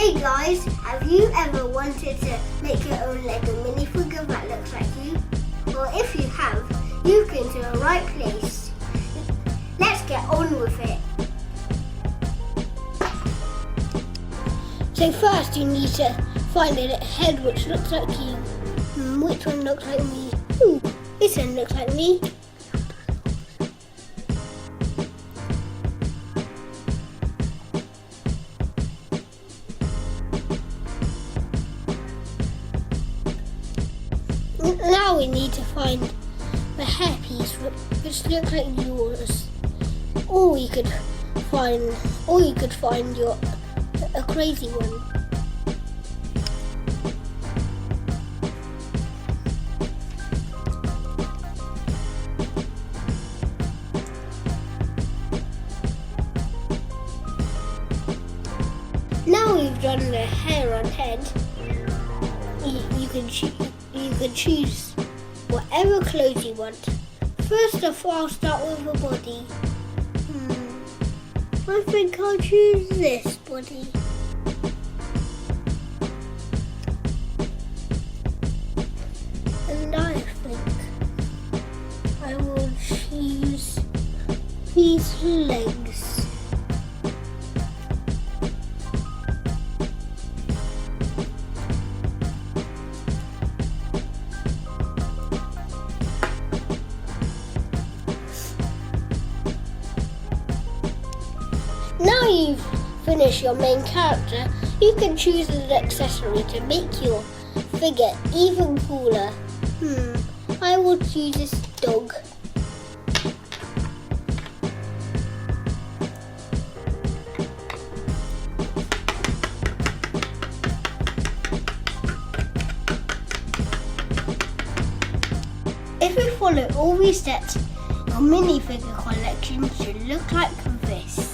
Hey guys, have you ever wanted to make your own Lego minifigure that looks like you? Well, if you have, you came to the right place. Let's get on with it. So first you need to find a head which looks like you. Which one looks like me? Ooh, this one looks like me. Now we need to find the hairpiece which looks like yours. Or you could find a crazy one. Now we've done the hair on head, you can choose whatever clothes you want. First off, I'll start with the body. I think I'll choose this body. And I think I will choose these legs. Now you've finished your main character, you can choose an accessory to make your figure even cooler. I will choose this dog. If you follow all these steps, your minifigure collection should look like this.